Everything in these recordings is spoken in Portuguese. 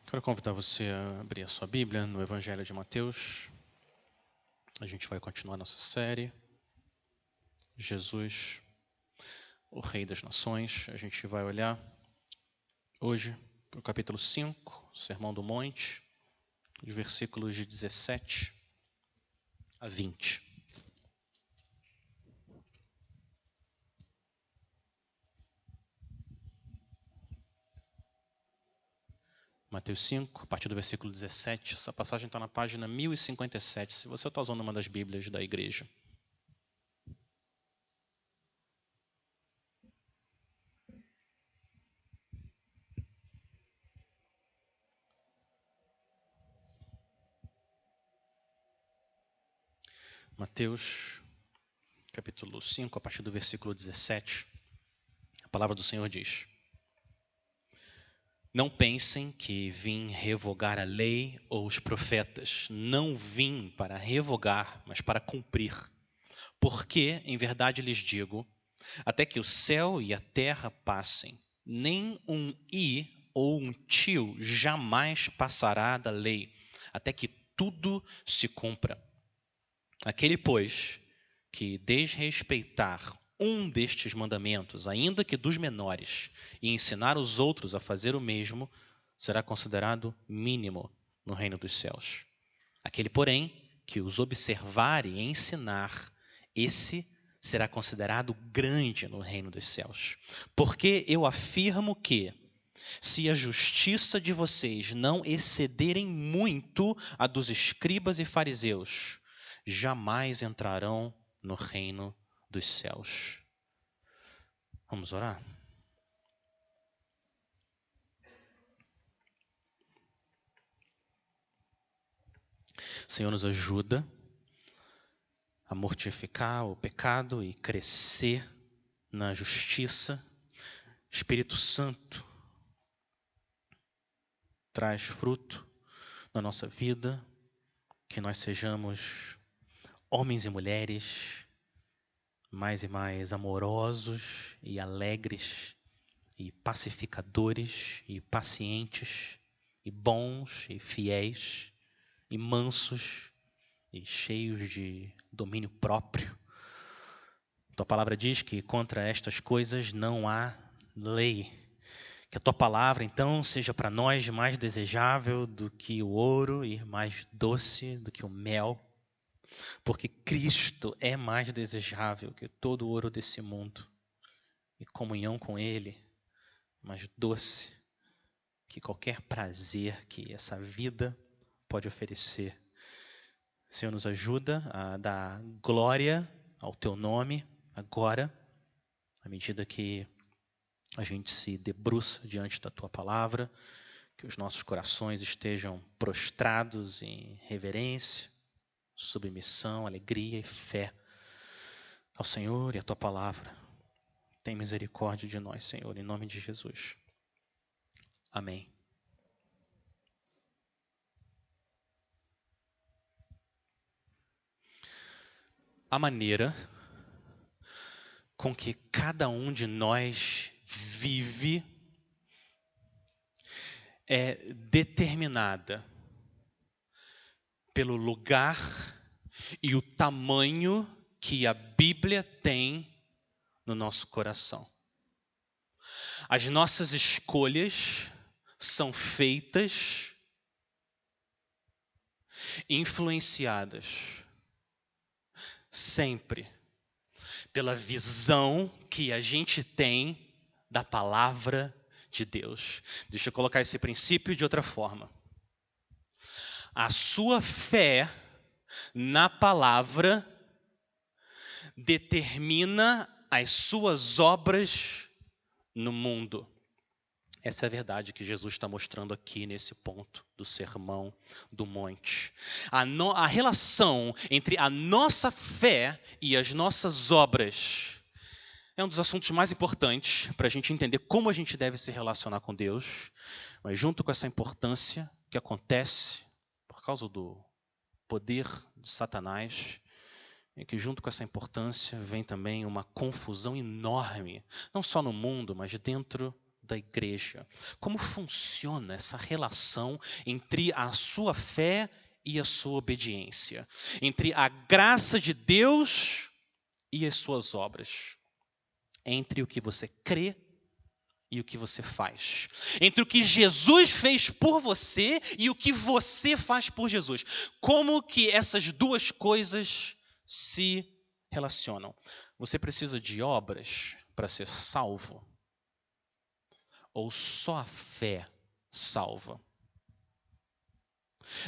Quero convidar você a abrir a sua Bíblia no Evangelho de Mateus. A gente vai continuar nossa série. Jesus, o Rei das Nações. A gente vai olhar hoje para o capítulo 5, Sermão do Monte, os versículos de 17 a 20. Mateus 5, a partir do versículo 17. Essa passagem está na página 1057, se você está usando uma das Bíblias da igreja. Mateus, capítulo 5, a partir do versículo 17. A palavra do Senhor diz: Não pensem que vim revogar a lei ou os profetas. Não vim para revogar, mas para cumprir. Porque, em verdade lhes digo, até que o céu e a terra passem, nem um i ou um tio jamais passará da lei, até que tudo se cumpra. Aquele, pois, que desrespeitar um destes mandamentos, ainda que dos menores, e ensinar os outros a fazer o mesmo, será considerado mínimo no reino dos céus. Aquele, porém, que os observar e ensinar, esse será considerado grande no reino dos céus. Porque eu afirmo que, se a justiça de vocês não excederem muito a dos escribas e fariseus, jamais entrarão no reino dos céus. Vamos orar? Senhor, nos ajuda a mortificar o pecado e crescer na justiça. Espírito Santo, traz fruto na nossa vida, que nós sejamos homens e mulheres mais e mais amorosos e alegres e pacificadores e pacientes e bons e fiéis e mansos e cheios de domínio próprio. Tua palavra diz que contra estas coisas não há lei. Que a tua palavra, então, seja para nós mais desejável do que o ouro e mais doce do que o mel, porque Cristo é mais desejável que todo o ouro desse mundo, e comunhão com Ele mais doce que qualquer prazer que essa vida pode oferecer. Senhor, nos ajuda a dar glória ao teu nome agora, à medida que a gente se debruça diante da tua palavra, que os nossos corações estejam prostrados em reverência, submissão, alegria e fé ao Senhor e à tua palavra. Tem misericórdia de nós, Senhor, em nome de Jesus. Amém. A maneira com que cada um de nós vive é determinada pelo lugar e o tamanho que a Bíblia tem no nosso coração. As nossas escolhas são feitas, influenciadas, sempre pela visão que a gente tem da palavra de Deus. Deixa eu colocar esse princípio de outra forma. A sua fé na palavra determina as suas obras no mundo. Essa é a verdade que Jesus está mostrando aqui nesse ponto do Sermão do Monte. A relação entre a nossa fé e as nossas obras é um dos assuntos mais importantes para a gente entender como a gente deve se relacionar com Deus, mas junto com essa importância que acontece por causa do poder de Satanás, é que junto com essa importância vem também uma confusão enorme, não só no mundo, mas dentro da igreja. Como funciona essa relação entre a sua fé e a sua obediência? Entre a graça de Deus e as suas obras? Entre o que você crê e o que você faz. Entre o que Jesus fez por você e o que você faz por Jesus. Como que essas duas coisas se relacionam? Você precisa de obras para ser salvo? Ou só a fé salva?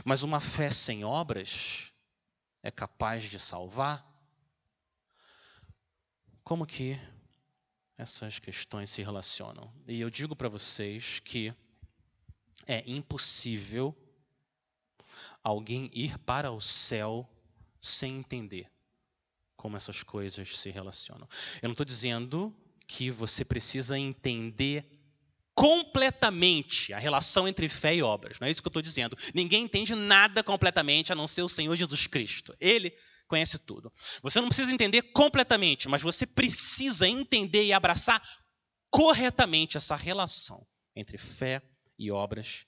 Mas uma fé sem obras é capaz de salvar? Como que essas questões se relacionam? E eu digo para vocês que é impossível alguém ir para o céu sem entender como essas coisas se relacionam. Eu não estou dizendo que você precisa entender completamente a relação entre fé e obras. Não é isso que eu estou dizendo. Ninguém entende nada completamente a não ser o Senhor Jesus Cristo. Ele conhece tudo. Você não precisa entender completamente, mas você precisa entender e abraçar corretamente essa relação entre fé e obras.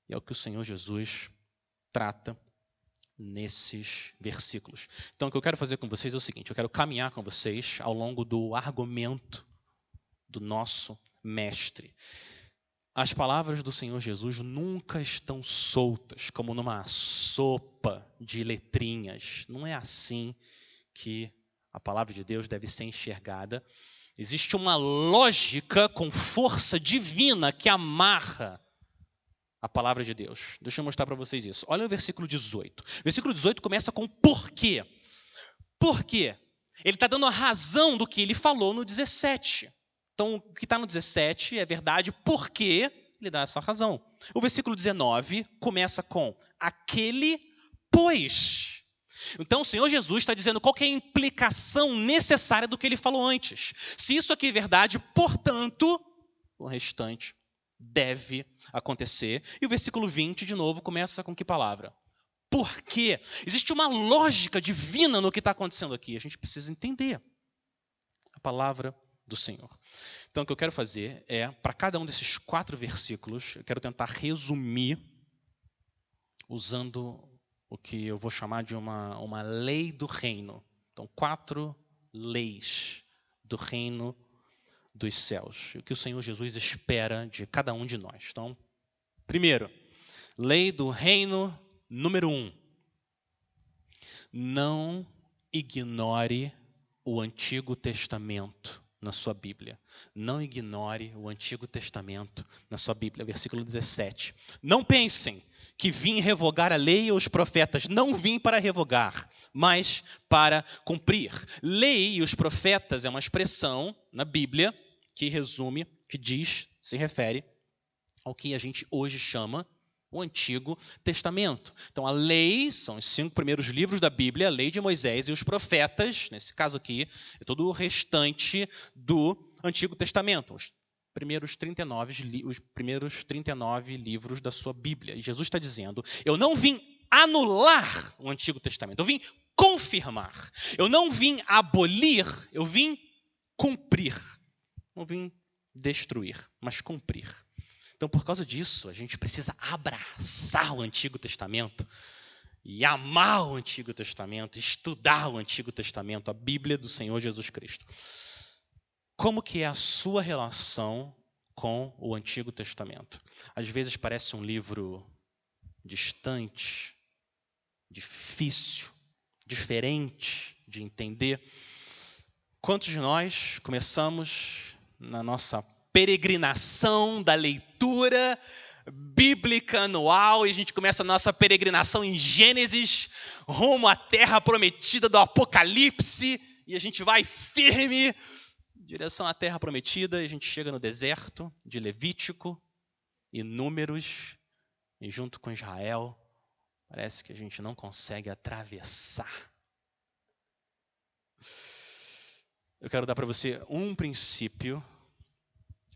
E é o que o Senhor Jesus trata nesses versículos. Então, o que eu quero fazer com vocês é o seguinte: eu quero caminhar com vocês ao longo do argumento do nosso mestre. As palavras do Senhor Jesus nunca estão soltas, como numa sopa de letrinhas. Não é assim que a palavra de Deus deve ser enxergada. Existe uma lógica com força divina que amarra a palavra de Deus. Deixa eu mostrar para vocês isso. Olha o versículo 18. O versículo 18 começa com porquê. Por quê? Ele está dando a razão do que ele falou no 17. Então, o que está no 17 é verdade porque ele dá essa razão. O versículo 19 começa com aquele pois. Então, o Senhor Jesus está dizendo qual que é a implicação necessária do que ele falou antes. Se isso aqui é verdade, portanto, o restante deve acontecer. E o versículo 20, de novo, começa com que palavra? Por quê? Existe uma lógica divina no que está acontecendo aqui. A gente precisa entender a palavra do Senhor. Então, o que eu quero fazer é, para cada um desses 4 versículos, eu quero tentar resumir usando o que eu vou chamar de uma lei do reino. Então, 4 leis do reino dos céus. O que o Senhor Jesus espera de cada um de nós. Então, primeiro, lei do reino número 1. Não ignore o Antigo Testamento na sua Bíblia. Não ignore o Antigo Testamento na sua Bíblia. Versículo 17. Não pensem que vim revogar a lei ou os profetas. Não vim para revogar, mas para cumprir. Lei e os profetas é uma expressão na Bíblia que resume, que diz, se refere ao que a gente hoje chama o Antigo Testamento. Então, a lei são os 5 primeiros livros da Bíblia, a lei de Moisés, e os profetas, nesse caso aqui, é todo o restante do Antigo Testamento, os primeiros 39 livros da sua Bíblia. E Jesus está dizendo, eu não vim anular o Antigo Testamento, eu vim confirmar. Eu não vim abolir, eu vim cumprir. Não vim destruir, mas cumprir. Então, por causa disso, a gente precisa abraçar o Antigo Testamento e amar o Antigo Testamento, estudar o Antigo Testamento, a Bíblia do Senhor Jesus Cristo. Como que é a sua relação com o Antigo Testamento? Às vezes parece um livro distante, difícil, diferente de entender. Quantos de nós começamos na nossa peregrinação da leitura bíblica anual, e a gente começa a nossa peregrinação em Gênesis, rumo à terra prometida do Apocalipse, e a gente vai firme em direção à terra prometida, e a gente chega no deserto de Levítico e Números, e junto com Israel, parece que a gente não consegue atravessar. Eu quero dar para você um princípio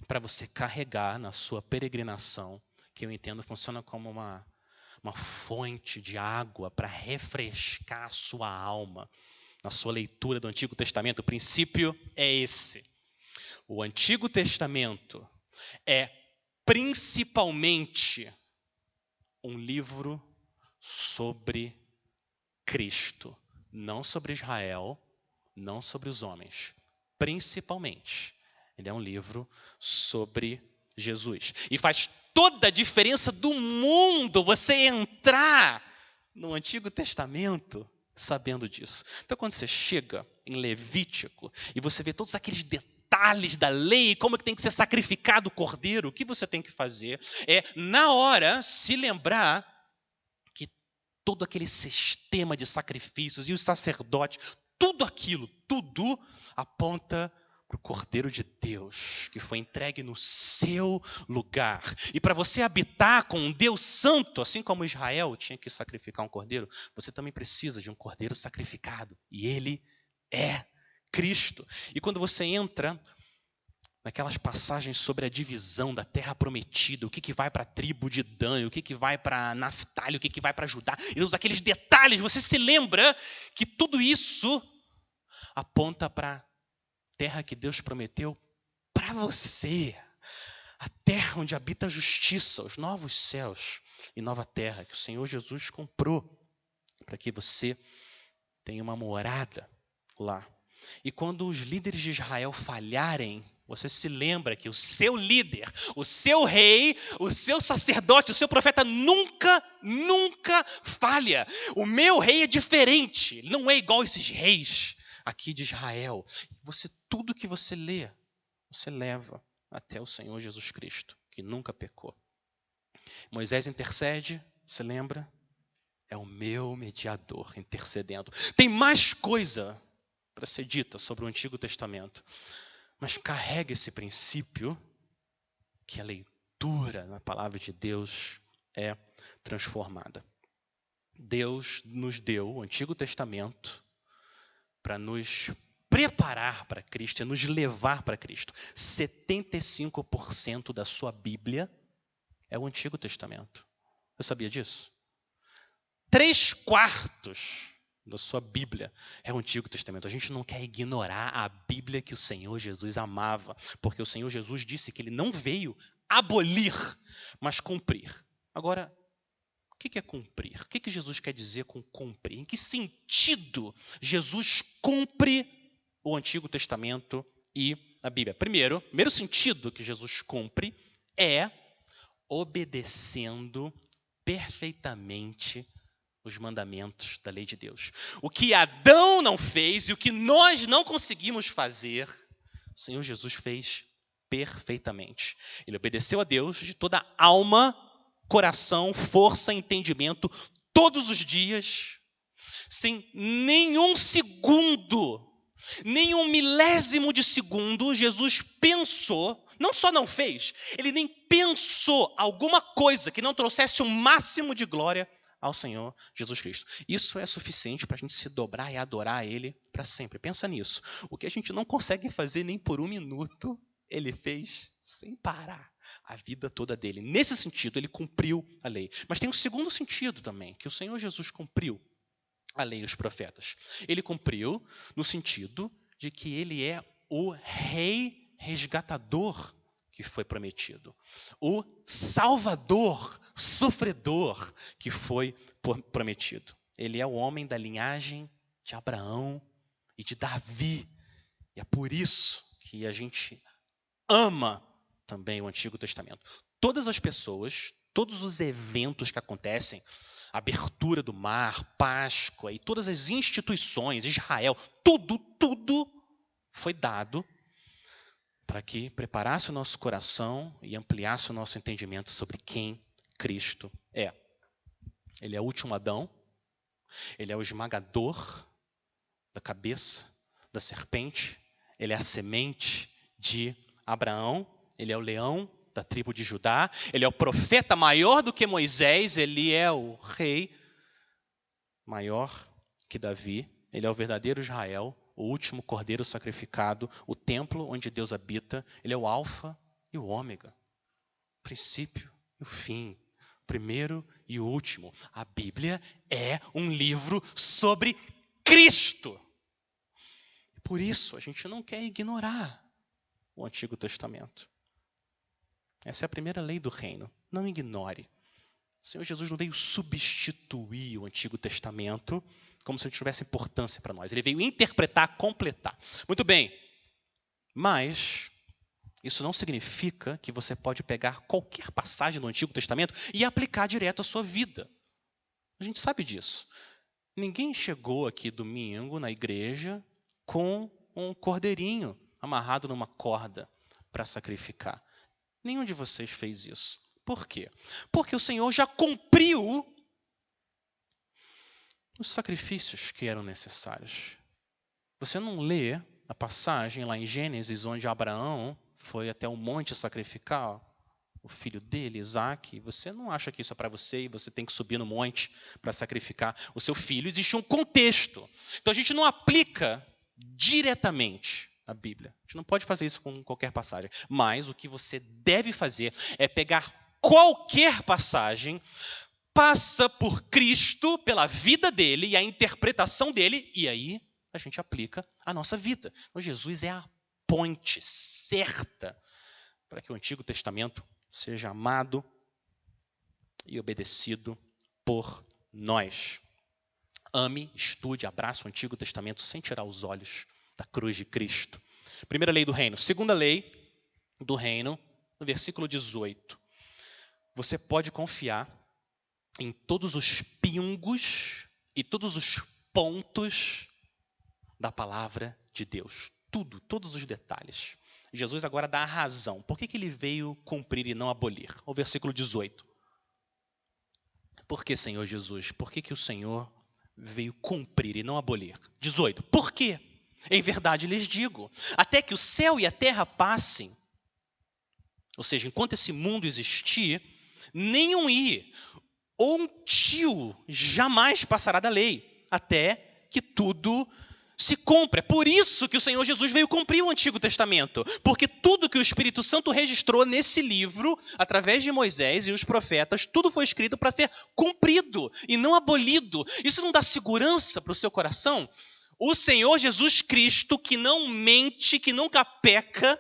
para você carregar na sua peregrinação, que eu entendo funciona como uma fonte de água para refrescar a sua alma na sua leitura do Antigo Testamento. O princípio é esse. O Antigo Testamento é principalmente um livro sobre Cristo, não sobre Israel, não sobre os homens. Principalmente, ele é um livro sobre Jesus. E faz toda a diferença do mundo você entrar no Antigo Testamento sabendo disso. Então, quando você chega em Levítico e você vê todos aqueles detalhes da lei, como é que tem que ser sacrificado o cordeiro, o que você tem que fazer é, na hora, se lembrar que todo aquele sistema de sacrifícios e os sacerdotes, tudo aquilo, tudo aponta para o Cordeiro de Deus, que foi entregue no seu lugar. E para você habitar com um Deus santo, assim como Israel tinha que sacrificar um cordeiro, você também precisa de um cordeiro sacrificado. E ele é Cristo. E quando você entra naquelas passagens sobre a divisão da terra prometida, o que vai para a tribo de Dan, o que vai para Naftali, o que vai para Judá, e todos aqueles detalhes, você se lembra que tudo isso aponta para a terra que Deus prometeu para você, a terra onde habita a justiça, os novos céus e nova terra que o Senhor Jesus comprou para que você tenha uma morada lá. E quando os líderes de Israel falharem, você se lembra que o seu líder, o seu rei, o seu sacerdote, o seu profeta nunca falha. O meu rei é diferente, ele não é igual a esses reis aqui de Israel. Tudo que você lê, você leva até o Senhor Jesus Cristo, que nunca pecou. Moisés intercede, você lembra? É o meu mediador intercedendo. Tem mais coisa para ser dita sobre o Antigo Testamento, mas carrega esse princípio que a leitura na palavra de Deus é transformada. Deus nos deu o Antigo Testamento para nos preparar para Cristo, nos levar para Cristo. 75% da sua Bíblia é o Antigo Testamento. Você sabia disso? 3/4 da sua Bíblia é o Antigo Testamento. A gente não quer ignorar a Bíblia que o Senhor Jesus amava, porque o Senhor Jesus disse que ele não veio abolir, mas cumprir. Agora, o que é cumprir? O que Jesus quer dizer com cumprir? Em que sentido Jesus cumpre o Antigo Testamento e a Bíblia? Primeiro sentido que Jesus cumpre é obedecendo perfeitamente os mandamentos da lei de Deus. O que Adão não fez e o que nós não conseguimos fazer, o Senhor Jesus fez perfeitamente. Ele obedeceu a Deus de toda alma, coração, força, entendimento, todos os dias, sem nenhum segundo, nenhum milésimo de segundo, Jesus pensou, não só não fez, ele nem pensou alguma coisa que não trouxesse o máximo de glória ao Senhor Jesus Cristo. Isso é suficiente para a gente se dobrar e adorar Ele para sempre. Pensa nisso. O que a gente não consegue fazer nem por um minuto, Ele fez sem parar a vida toda dele. Nesse sentido, Ele cumpriu a lei. Mas tem um segundo sentido também, que o Senhor Jesus cumpriu a lei e os profetas. Ele cumpriu no sentido de que Ele é o Rei resgatador que foi prometido, o Salvador sofredor que foi prometido. Ele é o homem da linhagem de Abraão e de Davi. E é por isso que a gente ama também o Antigo Testamento. Todas as pessoas, todos os eventos que acontecem, abertura do mar, Páscoa e todas as instituições, Israel, tudo foi dado para que preparasse o nosso coração e ampliasse o nosso entendimento sobre quem Cristo é. Ele é o último Adão, ele é o esmagador da cabeça da serpente, ele é a semente de Abraão, ele é o leão da tribo de Judá, ele é o profeta maior do que Moisés, ele é o rei maior que Davi, ele é o verdadeiro Israel, o último cordeiro sacrificado, o templo onde Deus habita, ele é o alfa e o ômega, o princípio e o fim, o primeiro e o último. A Bíblia é um livro sobre Cristo. Por isso, a gente não quer ignorar o Antigo Testamento. Essa é a primeira lei do reino. Não ignore. O Senhor Jesus não veio substituir o Antigo Testamento como se não tivesse importância para nós. Ele veio interpretar, completar. Muito bem, mas isso não significa que você pode pegar qualquer passagem do Antigo Testamento e aplicar direto à sua vida. A gente sabe disso. Ninguém chegou aqui domingo na igreja com um cordeirinho amarrado numa corda para sacrificar. Nenhum de vocês fez isso. Por quê? Porque o Senhor já cumpriu os sacrifícios que eram necessários. Você não lê a passagem lá em Gênesis, onde Abraão foi até o monte sacrificar o filho dele, Isaque. Você não acha que isso é para você e você tem que subir no monte para sacrificar o seu filho. Existe um contexto. Então a gente não aplica diretamente a Bíblia. A gente não pode fazer isso com qualquer passagem. Mas o que você deve fazer é pegar qualquer passagem, passa por Cristo, pela vida dele e a interpretação dele, e aí a gente aplica a nossa vida. Então Jesus é a ponte certa para que o Antigo Testamento seja amado e obedecido por nós. Ame, estude, abrace o Antigo Testamento sem tirar os olhos da cruz de Cristo. Primeira lei do reino. Segunda lei do reino, no versículo 18. Você pode confiar em todos os pingos e todos os pontos da palavra de Deus. Tudo, todos os detalhes. Jesus agora dá a razão. Por que ele veio cumprir e não abolir? O versículo 18. Por que, Senhor Jesus? Por que o Senhor veio cumprir e não abolir? 18. Por quê? Em verdade lhes digo, até que o céu e a terra passem, ou seja, enquanto esse mundo existir, nenhum i ou um tio jamais passará da lei, até que tudo se cumpra. É por isso que o Senhor Jesus veio cumprir o Antigo Testamento, porque tudo que o Espírito Santo registrou nesse livro, através de Moisés e os profetas, tudo foi escrito para ser cumprido e não abolido. Isso não dá segurança para o seu coração? O Senhor Jesus Cristo, que não mente, que nunca peca,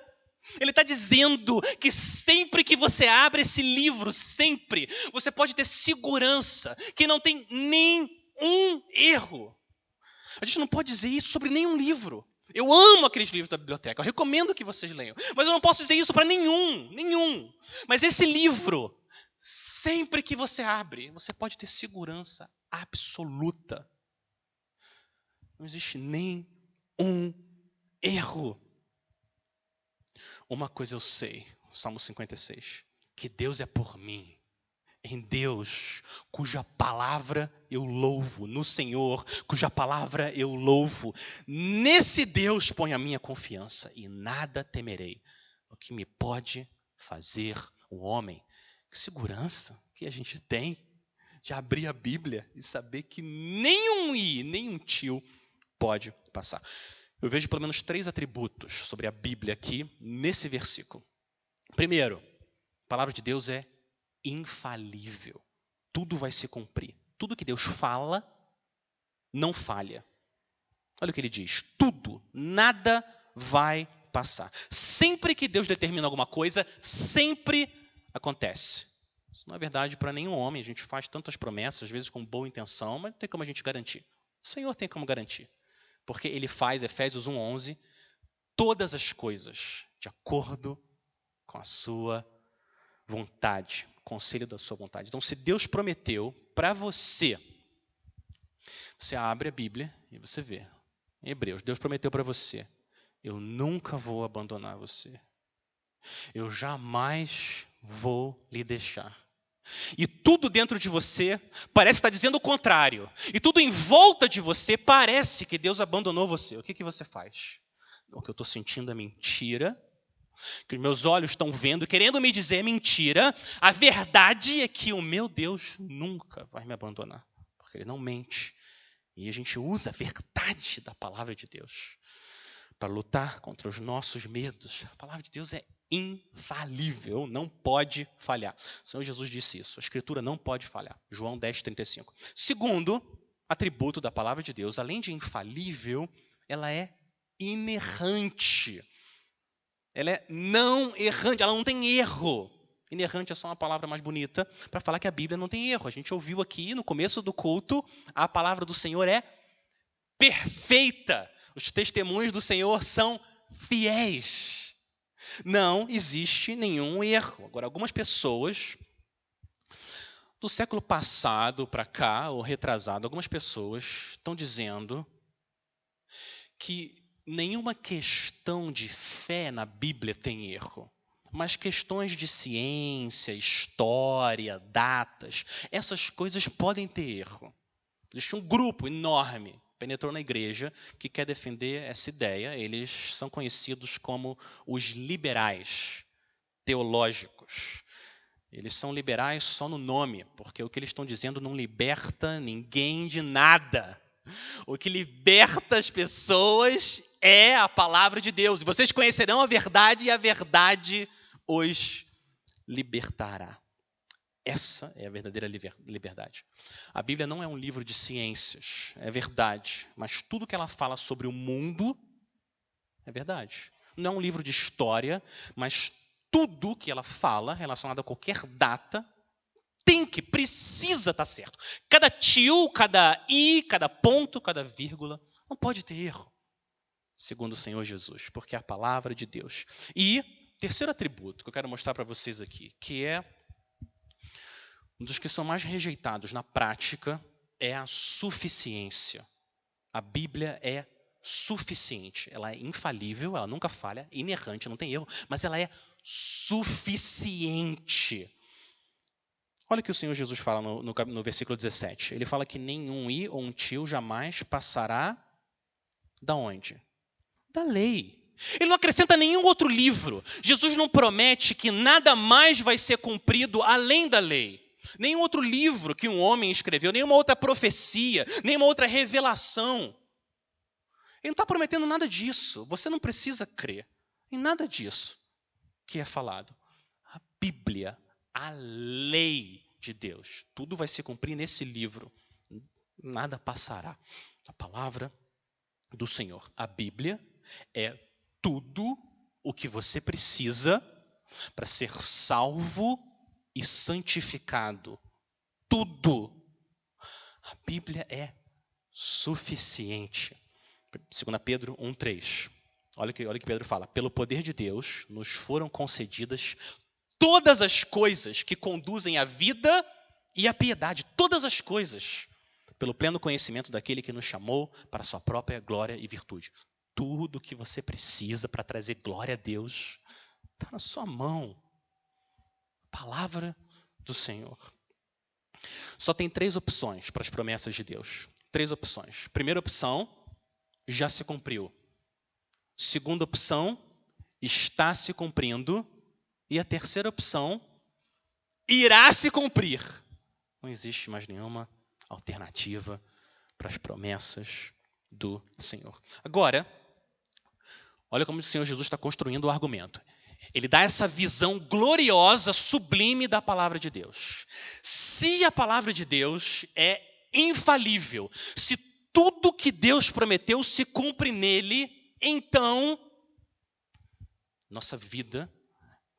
ele está dizendo que sempre que você abre esse livro, sempre, você pode ter segurança que não tem nenhum erro. A gente não pode dizer isso sobre nenhum livro. Eu amo aqueles livros da biblioteca, eu recomendo que vocês leiam. Mas eu não posso dizer isso para nenhum. Mas esse livro, sempre que você abre, você pode ter segurança absoluta. Não existe nem um erro. Uma coisa eu sei, Salmo 56, que Deus é por mim. Em Deus, cuja palavra eu louvo, no Senhor, cuja palavra eu louvo. Nesse Deus ponho a minha confiança e nada temerei. O que me pode fazer o homem? Que segurança que a gente tem de abrir a Bíblia e saber que nenhum i, nenhum tio pode passar. Eu vejo pelo menos 3 atributos sobre a Bíblia aqui nesse versículo. Primeiro, a palavra de Deus é infalível. Tudo vai se cumprir. Tudo que Deus fala, não falha. Olha o que ele diz. Tudo, nada vai passar. Sempre que Deus determina alguma coisa, sempre acontece. Isso não é verdade para nenhum homem. A gente faz tantas promessas, às vezes com boa intenção, mas não tem como a gente garantir. O Senhor tem como garantir. Porque ele faz, Efésios 1:11, todas as coisas de acordo com a sua vontade, conselho da sua vontade. Então, se Deus prometeu para você, você abre a Bíblia e você vê. Em Hebreus, Deus prometeu para você, eu nunca vou abandonar você. Eu jamais vou lhe deixar. E tudo dentro de você parece estar dizendo o contrário. E tudo em volta de você parece que Deus abandonou você. O que você faz? O que eu estou sentindo é mentira. Que os meus olhos estão vendo, querendo me dizer mentira. A verdade é que o meu Deus nunca vai me abandonar. Porque Ele não mente. E a gente usa a verdade da palavra de Deus para lutar contra os nossos medos. A palavra de Deus é infalível, não pode falhar. O Senhor Jesus disse isso, a Escritura não pode falhar. João 10:35. Segundo atributo da palavra de Deus, além de infalível, ela é inerrante. Ela é não errante, ela não tem erro. Inerrante é só uma palavra mais bonita para falar que a Bíblia não tem erro. A gente ouviu aqui no começo do culto, a palavra do Senhor é perfeita. Os testemunhos do Senhor são fiéis. Não existe nenhum erro. Agora, algumas pessoas do século passado para cá, ou retrasado, algumas pessoas estão dizendo que nenhuma questão de fé na Bíblia tem erro. Mas questões de ciência, história, datas, essas coisas podem ter erro. Existe um grupo enorme, penetrou na igreja, que quer defender essa ideia. Eles são conhecidos como os liberais teológicos. Eles são liberais só no nome, porque o que eles estão dizendo não liberta ninguém de nada. O que liberta as pessoas é a palavra de Deus. E vocês conhecerão a verdade e a verdade os libertará. Essa é a verdadeira liberdade. A Bíblia não é um livro de ciências, é verdade. Mas tudo que ela fala sobre o mundo é verdade. Não é um livro de história, mas tudo que ela fala relacionado a qualquer data precisa estar certo. Cada tio, cada i, cada ponto, cada vírgula, não pode ter erro, segundo o Senhor Jesus, porque é a palavra de Deus. E terceiro atributo que eu quero mostrar para vocês aqui, que é um dos que são mais rejeitados na prática, é a suficiência. A Bíblia é suficiente. Ela é infalível, ela nunca falha, inerrante, não tem erro, mas ela é suficiente. Olha o que o Senhor Jesus fala no versículo 17. Ele fala que nenhum i ou um tio jamais passará da onde? Da lei. Ele não acrescenta nenhum outro livro. Jesus não promete que nada mais vai ser cumprido além da lei. Nenhum outro livro que um homem escreveu, nenhuma outra profecia, nenhuma outra revelação. Ele não está prometendo nada disso. Você não precisa crer em nada disso que é falado. A Bíblia, a lei de Deus, tudo vai se cumprir nesse livro. Nada passará. A palavra do Senhor. A Bíblia é tudo o que você precisa para ser salvo e santificado. Tudo. A Bíblia é suficiente. 2 Pedro 1,3. Olha o que Pedro fala. Pelo poder de Deus, nos foram concedidas todas as coisas que conduzem à vida e à piedade. Todas as coisas. Pelo pleno conhecimento daquele que nos chamou para a sua própria glória e virtude. Tudo que você precisa para trazer glória a Deus está na sua mão. A palavra do Senhor. Só tem 3 opções para as promessas de Deus. 3 opções. Primeira opção, já se cumpriu. Segunda opção, está se cumprindo. E a terceira opção, irá se cumprir. Não existe mais nenhuma alternativa para as promessas do Senhor. Agora, olha como o Senhor Jesus está construindo o argumento. Ele dá essa visão gloriosa, sublime da palavra de Deus. Se a palavra de Deus é infalível, se tudo que Deus prometeu se cumpre nele, então nossa vida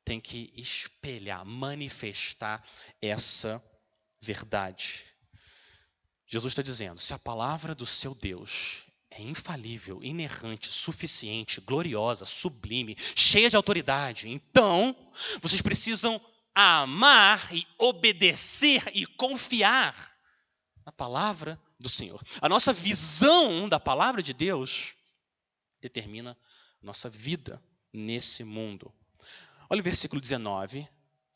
tem que espelhar, manifestar essa verdade. Jesus está dizendo, se a palavra do seu Deus é infalível, inerrante, suficiente, gloriosa, sublime, cheia de autoridade, então vocês precisam amar e obedecer e confiar na palavra do Senhor. A nossa visão da palavra de Deus determina nossa vida nesse mundo. Olha o versículo 19,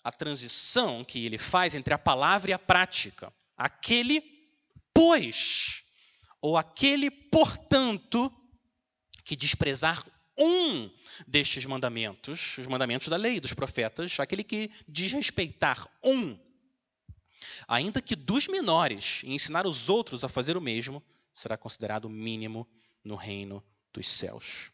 a transição que ele faz entre a palavra e a prática. Aquele, pois, ou aquele, portanto, que desprezar um destes mandamentos, os mandamentos da lei, dos profetas, aquele que desrespeitar um, ainda que dos menores, e ensinar os outros a fazer o mesmo, será considerado mínimo no reino dos céus.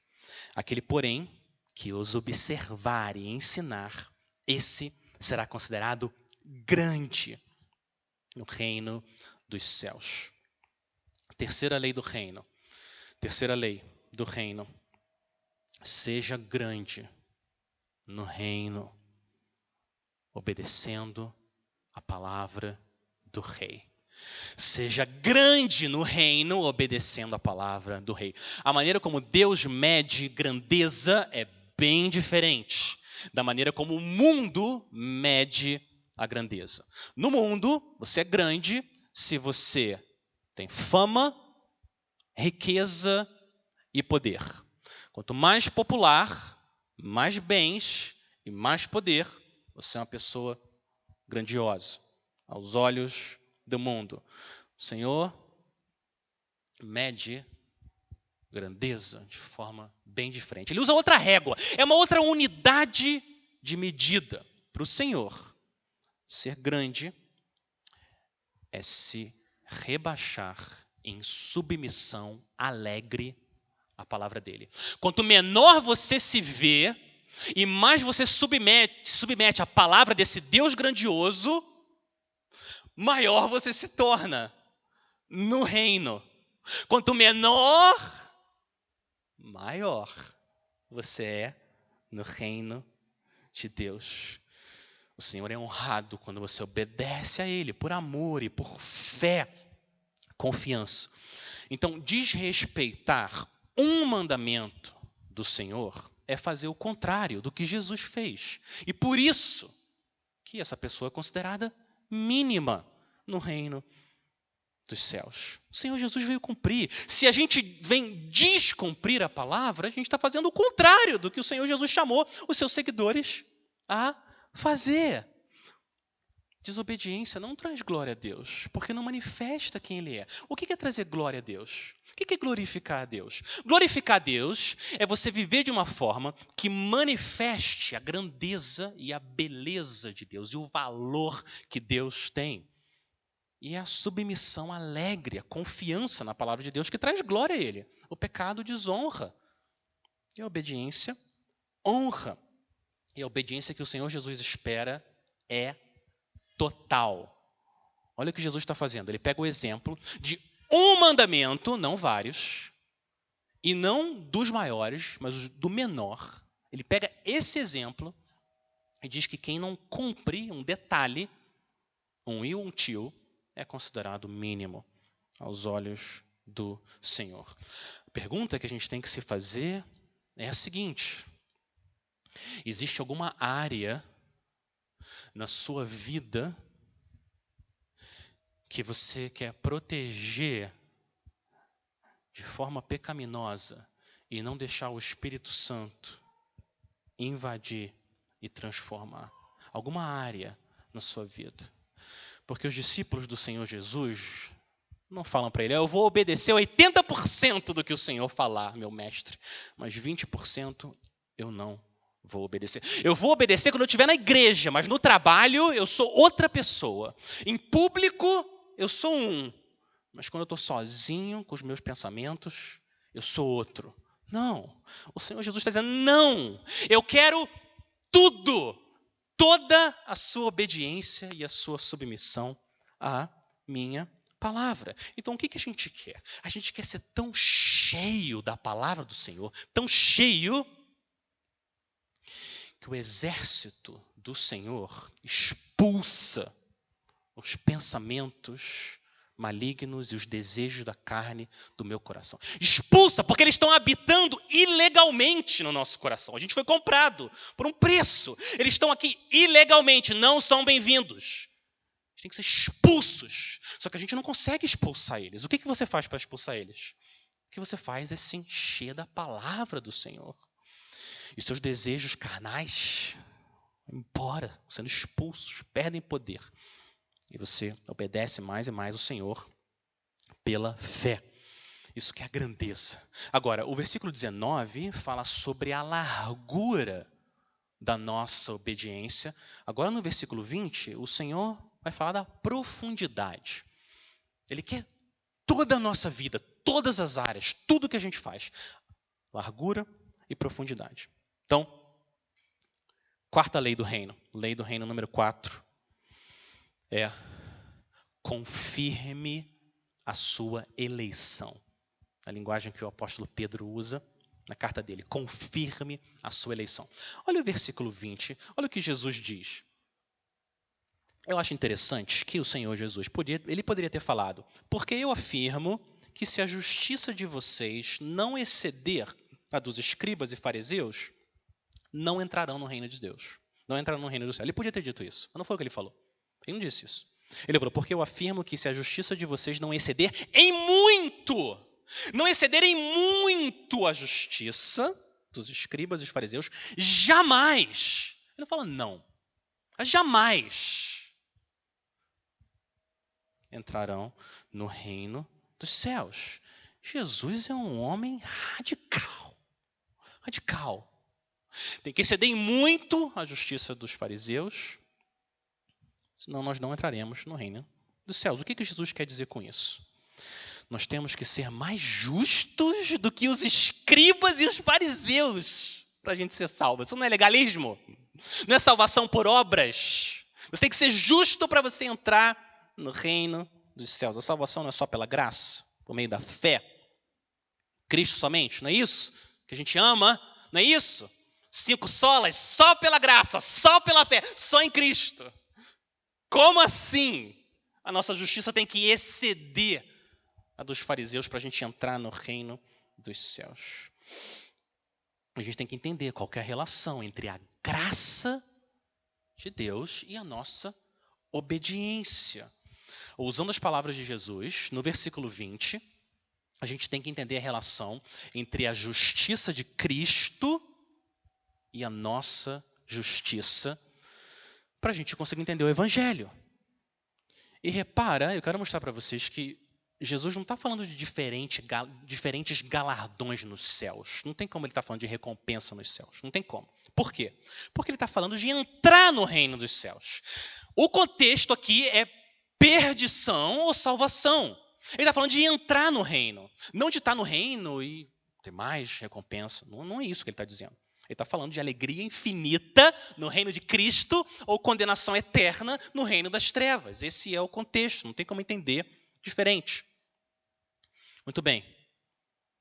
Aquele, porém, que os observar e ensinar, esse será considerado grande no reino dos céus. Terceira lei do reino. Terceira lei do reino. Seja grande no reino obedecendo a palavra do rei. Seja grande no reino, obedecendo a palavra do rei. A maneira como Deus mede grandeza é bem diferente da maneira como o mundo mede a grandeza. No mundo, você é grande se você tem fama, riqueza e poder. Quanto mais popular, mais bens e mais poder, você é uma pessoa grandiosa aos olhos do mundo. O Senhor mede grandeza de forma bem diferente. Ele usa outra régua, é uma outra unidade de medida. Para o Senhor, ser grande é se rebaixar em submissão alegre à palavra dele. Quanto menor você se vê e mais você submete à palavra desse Deus grandioso, maior você se torna no reino. Quanto menor, maior você é no reino de Deus. O Senhor é honrado quando você obedece a Ele por amor e por fé, confiança. Então, desrespeitar um mandamento do Senhor é fazer o contrário do que Jesus fez. E por isso que essa pessoa é considerada mínima no reino dos céus. O Senhor Jesus veio cumprir. Se a gente vem descumprir a palavra, a gente está fazendo o contrário do que o Senhor Jesus chamou os seus seguidores a fazer. Desobediência não traz glória a Deus, porque não manifesta quem Ele é. O que é trazer glória a Deus? O que é glorificar a Deus? Glorificar a Deus é você viver de uma forma que manifeste a grandeza e a beleza de Deus e o valor que Deus tem. E é a submissão alegre, a confiança na palavra de Deus que traz glória a Ele. O pecado desonra. E a obediência honra. E a obediência que o Senhor Jesus espera é total. Olha o que Jesus está fazendo. Ele pega o exemplo de um mandamento, não vários, e não dos maiores, mas do menor. Ele pega esse exemplo e diz que quem não cumpre um detalhe, um i ou um tio, é considerado mínimo aos olhos do Senhor. A pergunta que a gente tem que se fazer é a seguinte: existe alguma área na sua vida que você quer proteger de forma pecaminosa e não deixar o Espírito Santo invadir e transformar? Alguma área na sua vida. Porque os discípulos do Senhor Jesus não falam para ele: eu vou obedecer 80% do que o Senhor falar, meu mestre, mas 20% eu não vou obedecer. Eu vou obedecer quando eu estiver na igreja, mas no trabalho eu sou outra pessoa. Em público eu sou um, mas quando eu estou sozinho com os meus pensamentos, eu sou outro. Não, o Senhor Jesus está dizendo: não, eu quero tudo, toda a sua obediência e a sua submissão à minha palavra. Então, o que a gente quer? A gente quer ser tão cheio da palavra do Senhor, tão cheio, que o exército do Senhor expulsa os pensamentos malignos e os desejos da carne do meu coração. Expulsa, porque eles estão habitando ilegalmente no nosso coração. A gente foi comprado por um preço. Eles estão aqui ilegalmente, não são bem-vindos. Eles têm que ser expulsos. Só que a gente não consegue expulsar eles. O que você faz para expulsar eles? O que você faz é se encher da palavra do Senhor. E seus desejos carnais, embora, sendo expulsos, perdem poder. E você obedece mais e mais o Senhor pela fé. Isso que é a grandeza. Agora, o versículo 19 fala sobre a largura da nossa obediência. Agora, no versículo 20, o Senhor vai falar da profundidade. Ele quer toda a nossa vida, todas as áreas, tudo que a gente faz. Largura e profundidade. Então, quarta lei do reino número 4, é: confirme a sua eleição. A linguagem que o apóstolo Pedro usa na carta dele: confirme a sua eleição. Olha o versículo 20, olha o que Jesus diz: Eu acho interessante que o Senhor Jesus poderia ter falado, porque eu afirmo que se a justiça de vocês não exceder a dos escribas e fariseus, não entrarão no reino de Deus. Não entrarão no reino do céu. Ele podia ter dito isso, mas não foi o que ele falou. Ele não disse isso. Ele falou, porque eu afirmo que se a justiça de vocês não exceder em muito, não exceder em muito a justiça dos escribas e dos fariseus, jamais, ele não fala não, jamais entrarão no reino dos céus. Jesus é um homem radical. Radical. Tem que exceder em muito a justiça dos fariseus, senão nós não entraremos no reino dos céus. O que Jesus quer dizer com isso? Nós temos que ser mais justos do que os escribas e os fariseus para a gente ser salvo. Isso não é legalismo? Não é salvação por obras? Você tem que ser justo para você entrar no reino dos céus. A salvação não é só pela graça, por meio da fé. Cristo somente, não é isso? Que a gente ama, não é isso? 5 solas, só pela graça, só pela fé, só em Cristo. Como assim? A nossa justiça tem que exceder a dos fariseus para a gente entrar no reino dos céus. A gente tem que entender qual que é a relação entre a graça de Deus e a nossa obediência. Usando as palavras de Jesus, no versículo 20, a gente tem que entender a relação entre a justiça de Cristo e a nossa justiça, para a gente conseguir entender o Evangelho. E repara, eu quero mostrar para vocês que Jesus não está falando de diferentes galardões nos céus. Não tem como ele estar falando de recompensa nos céus. Não tem como. Por quê? Porque ele está falando de entrar no reino dos céus. O contexto aqui é perdição ou salvação. Ele está falando de entrar no reino. Não de estar no reino e ter mais recompensa. Não é isso que ele está dizendo. Ele está falando de alegria infinita no reino de Cristo ou condenação eterna no reino das trevas. Esse é o contexto. Não tem como entender diferente. Muito bem.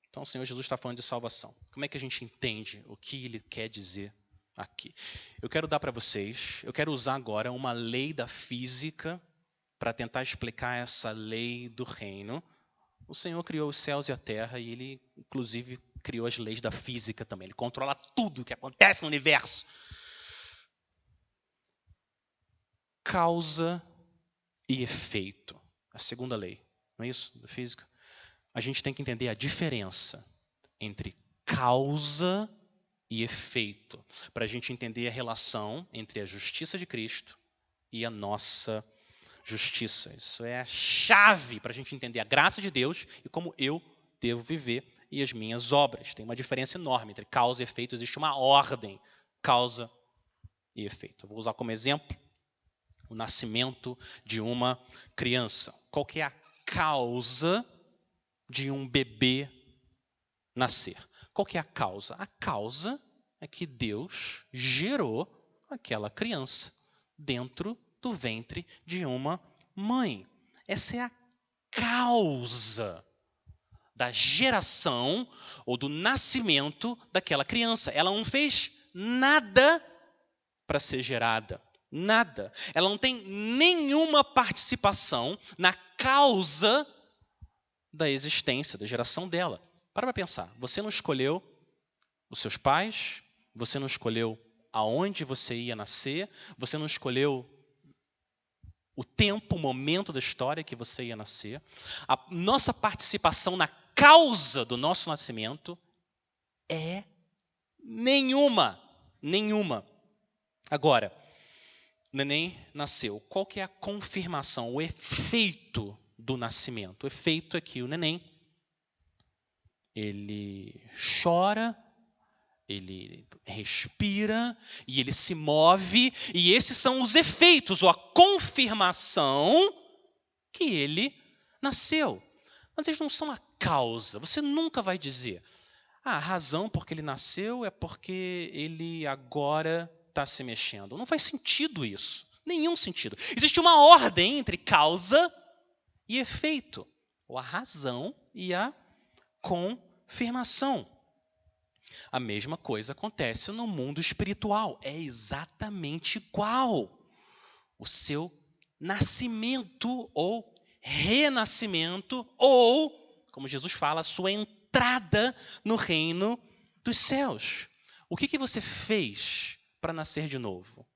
Então o Senhor Jesus está falando de salvação. Como é que a gente entende o que ele quer dizer aqui? Eu quero dar para vocês, eu quero usar agora uma lei da física para tentar explicar essa lei do reino. O Senhor criou os céus e a terra e ele, inclusive, criou as leis da física também. Ele controla tudo o que acontece no universo. Causa e efeito. A segunda lei, não é isso? Da física. A gente tem que entender a diferença entre causa e efeito, para a gente entender a relação entre a justiça de Cristo e a nossa justiça. Isso é a chave para a gente entender a graça de Deus e como eu devo viver e as minhas obras. Tem uma diferença enorme entre causa e efeito. Existe uma ordem, causa e efeito. Eu vou usar como exemplo o nascimento de uma criança. Qual que é a causa de um bebê nascer? Qual que é a causa? A causa é que Deus gerou aquela criança dentro do ventre de uma mãe. Essa é a causa da geração ou do nascimento daquela criança. Ela não fez nada para ser gerada. Nada. Ela não tem nenhuma participação na causa da existência, da geração dela. Para pensar. Você não escolheu os seus pais, você não escolheu aonde você ia nascer, você não escolheu o tempo, o momento da história que você ia nascer. A nossa participação na causa do nosso nascimento é nenhuma. Nenhuma. Agora, o neném nasceu. Qual que é a confirmação, o efeito do nascimento? O efeito é que o neném, ele chora, ele respira e ele se move, e esses são os efeitos, ou a confirmação que ele nasceu. Mas eles não são a causa. Você nunca vai dizer, a razão porque ele nasceu é porque ele agora está se mexendo. Não faz sentido isso. Nenhum sentido. Existe uma ordem entre causa e efeito, ou a razão e a confirmação. A mesma coisa acontece no mundo espiritual. É exatamente igual. O seu nascimento ou renascimento, ou, como Jesus fala, a sua entrada no reino dos céus. O que você fez para nascer de novo?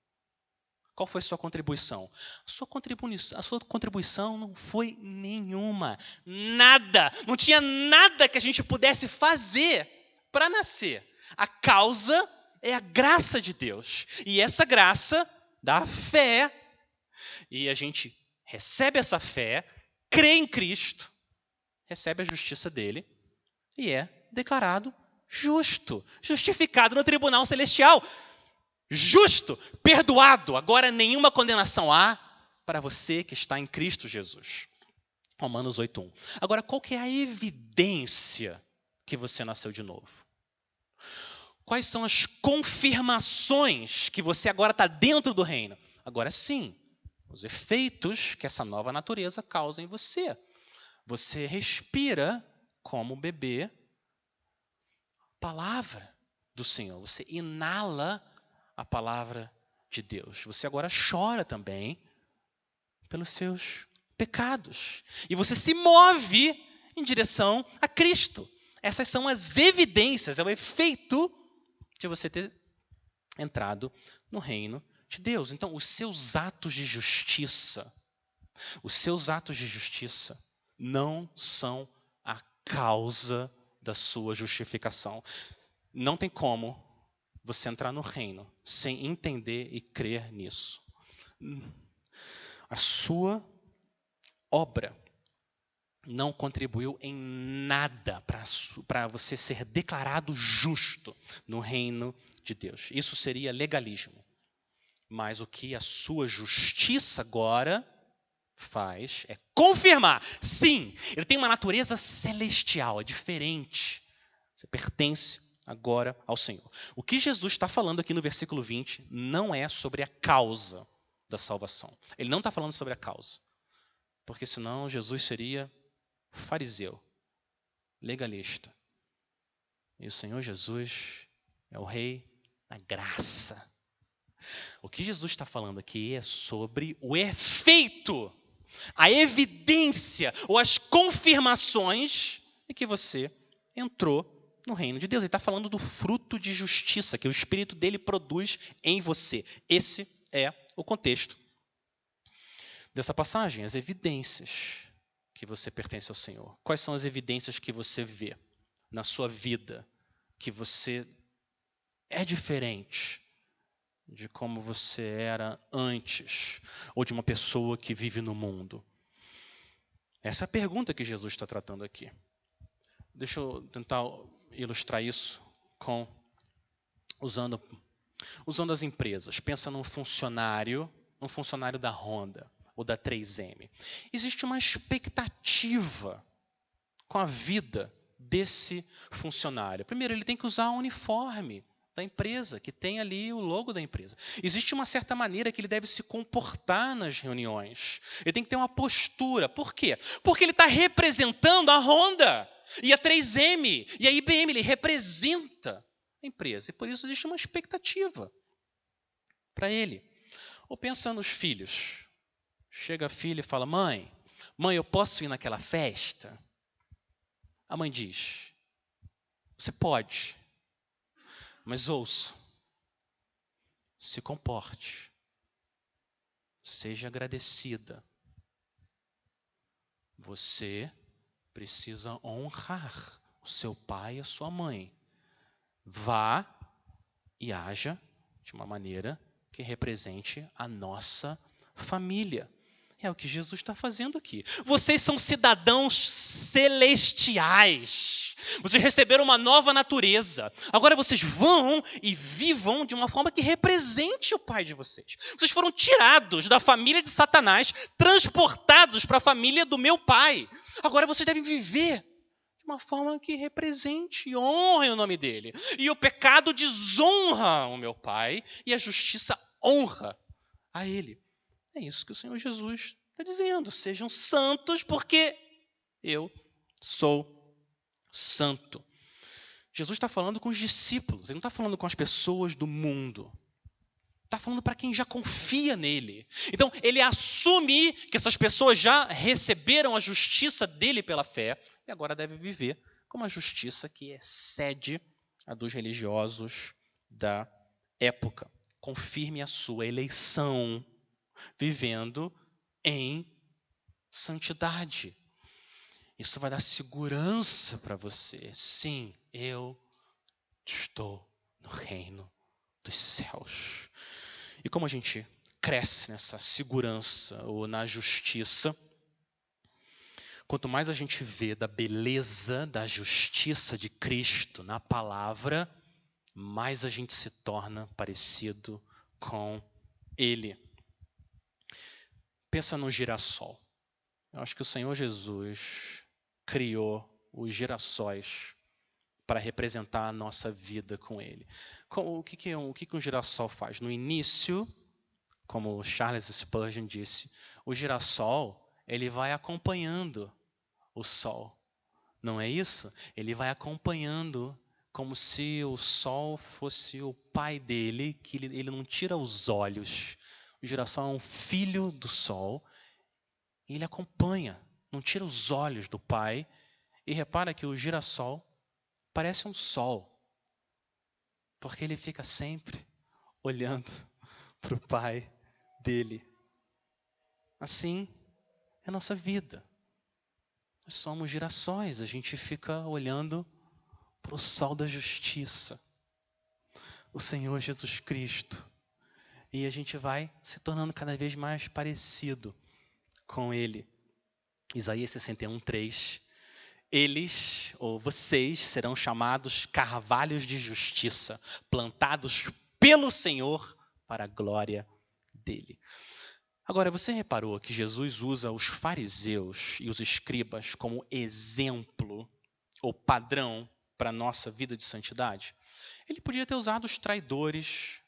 Qual foi a sua contribuição? A sua contribuição não foi nenhuma. Nada. Não tinha nada que a gente pudesse fazer para nascer. A causa é a graça de Deus. E essa graça dá fé. E a gente recebe essa fé, crê em Cristo, recebe a justiça dele e é declarado justo, justificado no tribunal celestial. Justo, perdoado. Agora nenhuma condenação há para você que está em Cristo Jesus. Romanos 8:1. Agora, qual que é a evidência que você nasceu de novo? Quais são as confirmações que você agora está dentro do reino? Agora sim, os efeitos que essa nova natureza causa em você. Você respira como bebê a palavra do Senhor. Você inala a palavra de Deus. Você agora chora também pelos seus pecados. E você se move em direção a Cristo. Essas são as evidências, é o efeito de você ter entrado no reino de Deus. Então, os seus atos de justiça não são a causa da sua justificação. Não tem como você entrar no reino sem entender e crer nisso. A sua obra não contribuiu em nada para você ser declarado justo no reino de Deus. Isso seria legalismo. Mas o que a sua justiça agora faz é confirmar. Sim, ele tem uma natureza celestial, é diferente. Você pertence agora ao Senhor. O que Jesus está falando aqui no versículo 20 não é sobre a causa da salvação. Ele não está falando sobre a causa. Porque senão Jesus seria fariseu, legalista. E o Senhor Jesus é o rei da graça. O que Jesus está falando aqui é sobre o efeito, a evidência ou as confirmações de que você entrou no reino de Deus. Ele está falando do fruto de justiça que o Espírito dele produz em você. Esse é o contexto dessa passagem, as evidências que você pertence ao Senhor. Quais são as evidências que você vê na sua vida que você é diferente de como você era antes ou de uma pessoa que vive no mundo? Essa é a pergunta que Jesus está tratando aqui. Deixa eu tentar ilustrar isso usando as empresas. Pensa num funcionário da Honda ou da 3M. Existe uma expectativa com a vida desse funcionário. Primeiro, ele tem que usar o uniforme da empresa, que tem ali o logo da empresa. Existe uma certa maneira que ele deve se comportar nas reuniões. Ele tem que ter uma postura. Por quê? Porque ele está representando a Honda e a 3M e a IBM. Ele representa a empresa. E por isso existe uma expectativa para ele. Ou pensa nos filhos. Chega a filha e fala: mãe, eu posso ir naquela festa? A mãe diz: você pode, mas ouça, se comporte, seja agradecida. Você precisa honrar o seu pai e a sua mãe. Vá e haja de uma maneira que represente a nossa família. É o que Jesus está fazendo aqui. Vocês são cidadãos celestiais. Vocês receberam uma nova natureza. Agora vocês vão e vivam de uma forma que represente o Pai de vocês. Vocês foram tirados da família de Satanás, transportados para a família do meu Pai. Agora vocês devem viver de uma forma que represente e honre o nome dele. E o pecado desonra o meu Pai e a justiça honra a ele. É isso que o Senhor Jesus está dizendo. Sejam santos porque eu sou santo. Jesus está falando com os discípulos. Ele não está falando com as pessoas do mundo. Está falando para quem já confia nele. Então, ele assume que essas pessoas já receberam a justiça dele pela fé e agora deve viver com uma justiça que excede a dos religiosos da época. Confirme a sua eleição vivendo em santidade. Isso vai dar segurança para você. Sim, eu estou no reino dos céus. E como a gente cresce nessa segurança ou na justiça, quanto mais a gente vê da beleza da justiça de Cristo na palavra, mais a gente se torna parecido com Ele. Pensa no girassol. Eu acho que o Senhor Jesus criou os girassóis para representar a nossa vida com Ele. O que um girassol faz? No início, como Charles Spurgeon disse, o girassol ele vai acompanhando o sol. Não é isso? Ele vai acompanhando como se o sol fosse o pai dele, que ele não tira os olhos. O girassol é um filho do sol e ele acompanha, não tira os olhos do pai. E repara que o girassol parece um sol, porque ele fica sempre olhando para o pai dele. Assim é a nossa vida. Nós somos girassóis, a gente fica olhando para o sol da justiça, o Senhor Jesus Cristo. E a gente vai se tornando cada vez mais parecido com Ele. Isaías 61:3. Eles, ou vocês, serão chamados carvalhos de justiça, plantados pelo Senhor para a glória dele. Agora, você reparou que Jesus usa os fariseus e os escribas como exemplo ou padrão para a nossa vida de santidade? Ele podia ter usado os traidores,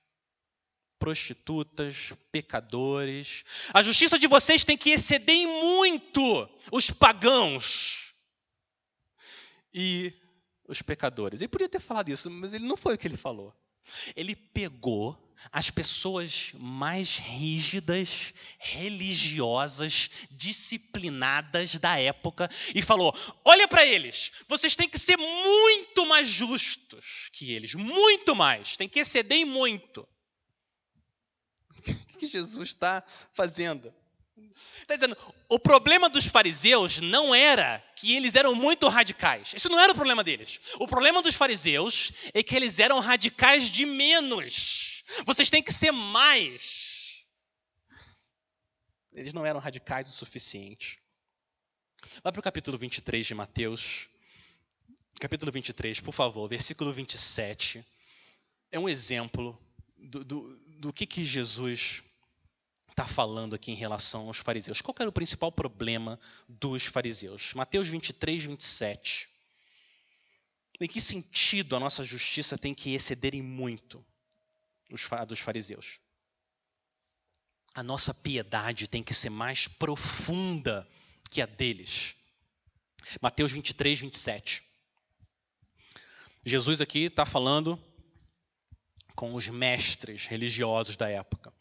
prostitutas, pecadores. A justiça de vocês tem que exceder em muito os pagãos e os pecadores. Ele podia ter falado isso, mas ele não foi o que ele falou. Ele pegou as pessoas mais rígidas, religiosas, disciplinadas da época e falou: olha para eles, vocês têm que ser muito mais justos que eles, muito mais, tem que exceder em muito. O que Jesus está fazendo? Está dizendo, o problema dos fariseus não era que eles eram muito radicais. Esse não era o problema deles. O problema dos fariseus é que eles eram radicais de menos. Vocês têm que ser mais. Eles não eram radicais o suficiente. Vai para o capítulo 23 de Mateus. Capítulo 23, por favor, versículo 27. É um exemplo do que Jesus está falando aqui em relação aos fariseus. Qual era o principal problema dos fariseus? Mateus 23, 27. Em que sentido a nossa justiça tem que exceder em muito dos fariseus? A nossa piedade tem que ser mais profunda que a deles. Mateus 23, 27. Jesus aqui está falando com os mestres religiosos da época.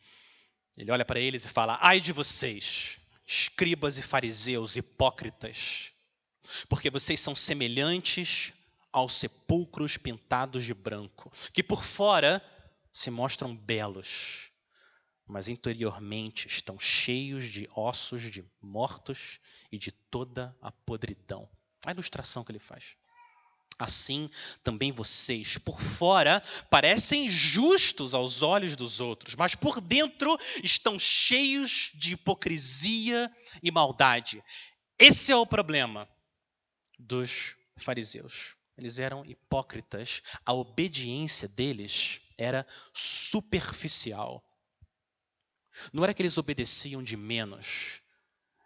Ele olha para eles e fala: ai de vocês, escribas e fariseus hipócritas, porque vocês são semelhantes aos sepulcros pintados de branco, que por fora se mostram belos, mas interiormente estão cheios de ossos de mortos e de toda a podridão. A ilustração que ele faz. Assim, também vocês, por fora, parecem justos aos olhos dos outros, mas por dentro estão cheios de hipocrisia e maldade. Esse é o problema dos fariseus. Eles eram hipócritas, a obediência deles era superficial. Não era que eles obedeciam de menos,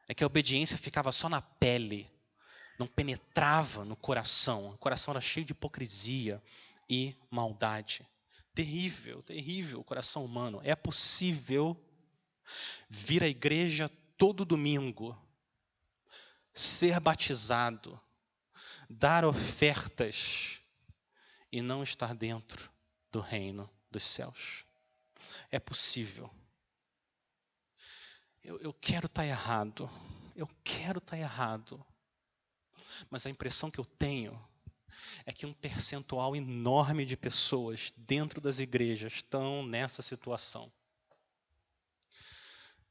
é que a obediência ficava só na pele. Não penetrava no coração. O coração era cheio de hipocrisia e maldade. Terrível, terrível o coração humano. É possível vir à igreja todo domingo, ser batizado, dar ofertas e não estar dentro do reino dos céus. É possível. Eu quero estar errado. Eu quero estar errado. Mas a impressão que eu tenho é que um percentual enorme de pessoas dentro das igrejas estão nessa situação.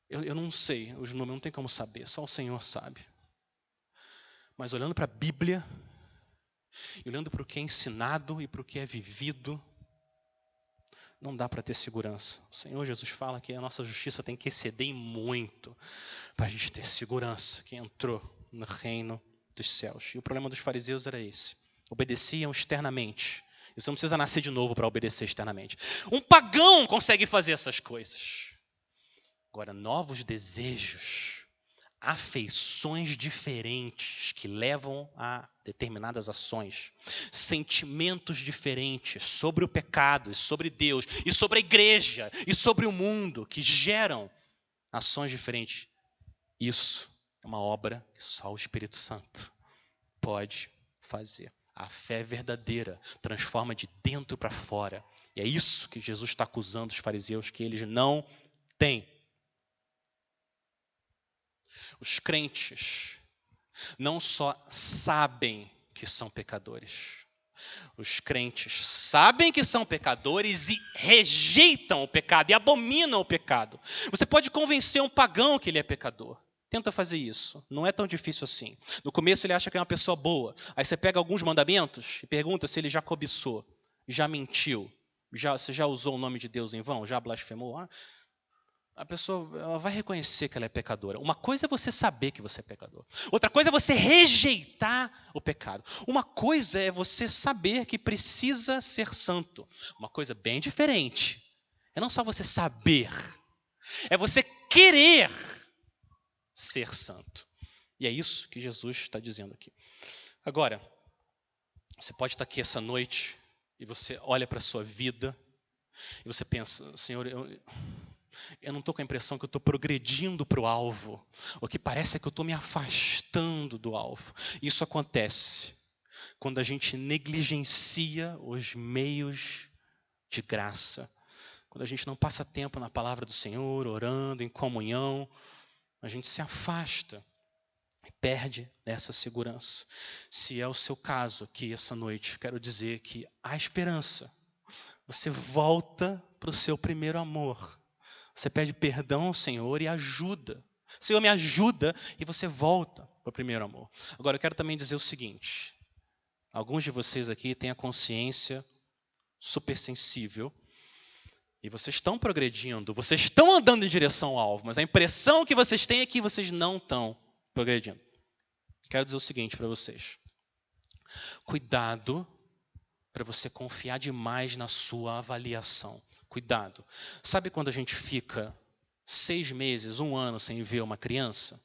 Eu não sei, os números não tem como saber, só o Senhor sabe. Mas olhando para a Bíblia, e olhando para o que é ensinado e para o que é vivido, não dá para ter segurança. O Senhor Jesus fala que a nossa justiça tem que exceder muito para a gente ter segurança que entrou no reino dos céus. E o problema dos fariseus era esse. Obedeciam externamente. E você não precisa nascer de novo para obedecer externamente. Um pagão consegue fazer essas coisas. Agora, novos desejos, afeições diferentes que levam a determinadas ações, sentimentos diferentes sobre o pecado e sobre Deus e sobre a igreja e sobre o mundo que geram ações diferentes. Isso é uma obra que só o Espírito Santo pode fazer. A fé verdadeira transforma de dentro para fora. E é isso que Jesus está acusando os fariseus, que eles não têm. Os crentes não só sabem que são pecadores. Os crentes sabem que são pecadores e rejeitam o pecado e abominam o pecado. Você pode convencer um pagão que ele é pecador. Tenta fazer isso. Não é tão difícil assim. No começo ele acha que é uma pessoa boa. Aí você pega alguns mandamentos e pergunta se ele já cobiçou, já mentiu, você já usou o nome de Deus em vão, já blasfemou. A pessoa ela vai reconhecer que ela é pecadora. Uma coisa é você saber que você é pecador. Outra coisa é você rejeitar o pecado. Uma coisa é você saber que precisa ser santo. Uma coisa bem diferente. É não só você saber, é você querer ser santo. E é isso que Jesus está dizendo aqui. Agora, você pode estar aqui essa noite e você olha para a sua vida e você pensa, Senhor, eu não estou com a impressão que eu estou progredindo para o alvo. O que parece é que eu estou me afastando do alvo. Isso acontece quando a gente negligencia os meios de graça. Quando a gente não passa tempo na palavra do Senhor, orando, em comunhão, a gente se afasta e perde essa segurança. Se é o seu caso aqui essa noite, quero dizer que há esperança. Você volta para o seu primeiro amor. Você pede perdão ao Senhor e ajuda. Senhor, me ajuda, e você volta para o primeiro amor. Agora, eu quero também dizer o seguinte. Alguns de vocês aqui têm a consciência supersensível e vocês estão progredindo, vocês estão andando em direção ao alvo, mas a impressão que vocês têm é que vocês não estão progredindo. Quero dizer o seguinte para vocês. Cuidado para você confiar demais na sua avaliação. Cuidado. Sabe quando a gente fica 6 meses, 1 ano sem ver uma criança?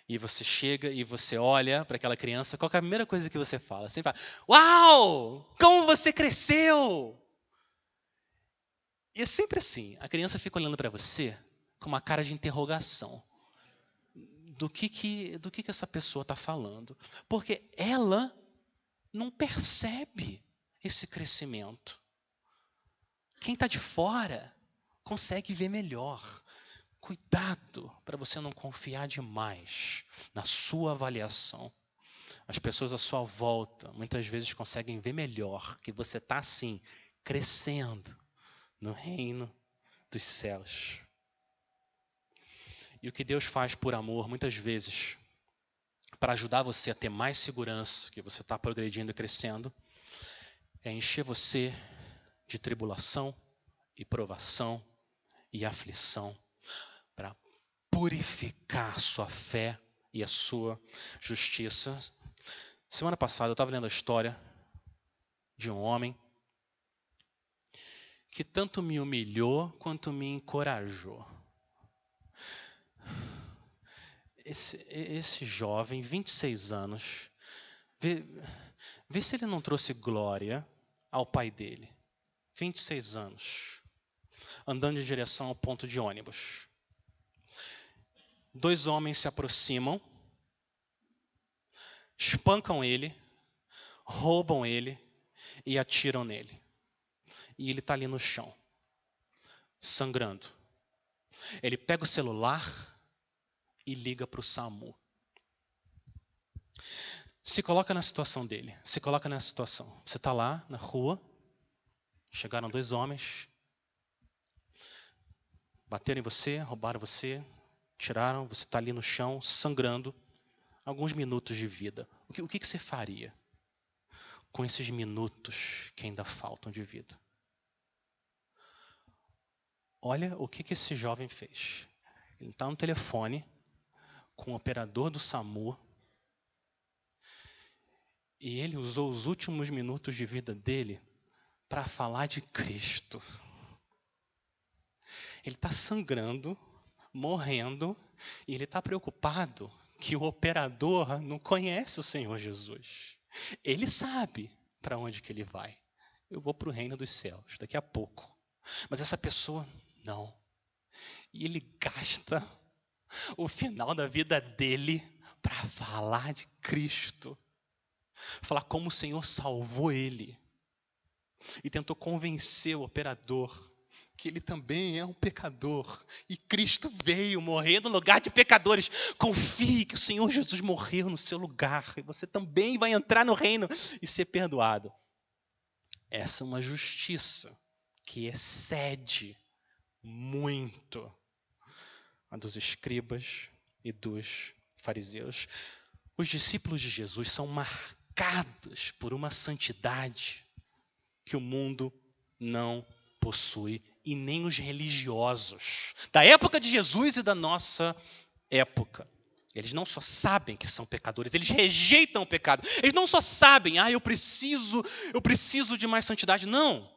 E você chega e você olha para aquela criança, qual é a primeira coisa que você fala? Você fala, uau, como você cresceu! E é sempre assim, a criança fica olhando para você com uma cara de interrogação. Do que essa pessoa está falando? Porque ela não percebe esse crescimento. Quem está de fora consegue ver melhor. Cuidado para você não confiar demais na sua avaliação. As pessoas à sua volta muitas vezes conseguem ver melhor que você está assim, crescendo no reino dos céus. E o que Deus faz por amor, muitas vezes, para ajudar você a ter mais segurança que você está progredindo e crescendo, é encher você de tribulação e provação e aflição para purificar sua fé e a sua justiça. Semana passada eu estava lendo a história de um homem que tanto me humilhou quanto me encorajou. Esse jovem, 26 anos, vê se ele não trouxe glória ao pai dele. 26 anos, andando em direção ao ponto de ônibus. 2 homens se aproximam, espancam ele, roubam ele e atiram nele. E ele está ali no chão. sangrando. Ele pega o celular e liga para o SAMU. Se coloca na situação dele. Se coloca nessa situação. Você está lá na rua. Chegaram 2 homens. Bateram em você, roubaram você. Tiraram, você está ali no chão, sangrando. Alguns minutos de vida. O que você faria com esses minutos que ainda faltam de vida? Olha o que esse jovem fez. Ele está no telefone com o operador do SAMU e ele usou os últimos minutos de vida dele para falar de Cristo. Ele está sangrando, morrendo, e ele está preocupado que o operador não conhece o Senhor Jesus. Ele sabe para onde que ele vai. Eu vou para o reino dos céus daqui a pouco. Mas essa pessoa, não. E ele gasta o final da vida dele para falar de Cristo. Falar como o Senhor salvou ele. E tentou convencer o operador que ele também é um pecador. E Cristo veio morrer no lugar de pecadores. Confie que o Senhor Jesus morreu no seu lugar. E você também vai entrar no reino e ser perdoado. Essa é uma justiça que excede muito a dos escribas e dos fariseus. Os discípulos de Jesus são marcados por uma santidade que o mundo não possui, e nem os religiosos da época de Jesus e da nossa época. Eles não só sabem que são pecadores, eles rejeitam o pecado. Eles não só sabem, eu preciso de mais santidade. Não,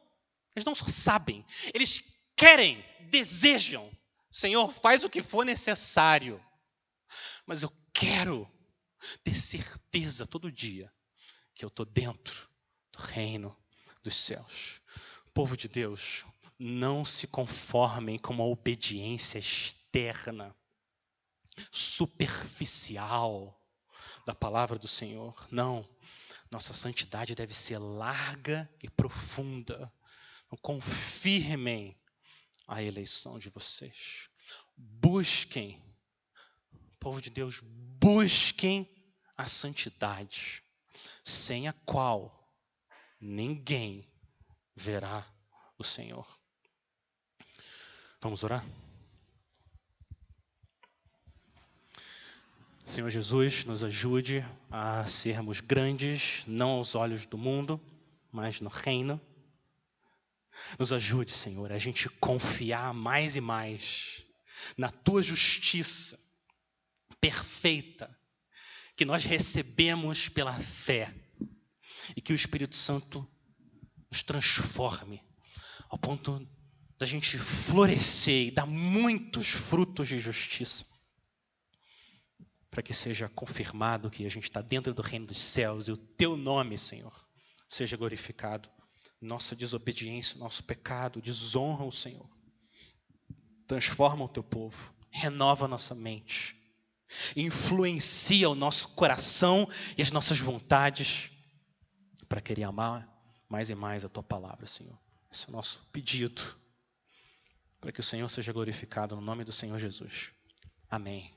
eles não só sabem, eles querem, desejam. Senhor, faz o que for necessário. Mas eu quero ter certeza todo dia que eu estou dentro do reino dos céus. Povo de Deus, não se conformem com uma obediência externa, superficial da palavra do Senhor. Não, nossa santidade deve ser larga e profunda. Confirmem a eleição de vocês. Busquem, povo de Deus, busquem a santidade, sem a qual ninguém verá o Senhor. Vamos orar? Senhor Jesus, nos ajude a sermos grandes, não aos olhos do mundo, mas no reino. Nos ajude, Senhor, a gente confiar mais e mais na Tua justiça perfeita, que nós recebemos pela fé, e que o Espírito Santo nos transforme ao ponto da gente florescer e dar muitos frutos de justiça, para que seja confirmado que a gente está dentro do reino dos céus e o Teu nome, Senhor, seja glorificado. Nossa desobediência, nosso pecado desonra o Senhor. Transforma o Teu povo, renova a nossa mente, influencia o nosso coração e as nossas vontades para querer amar mais e mais a Tua palavra, Senhor. Esse é o nosso pedido, para que o Senhor seja glorificado no nome do Senhor Jesus. Amém.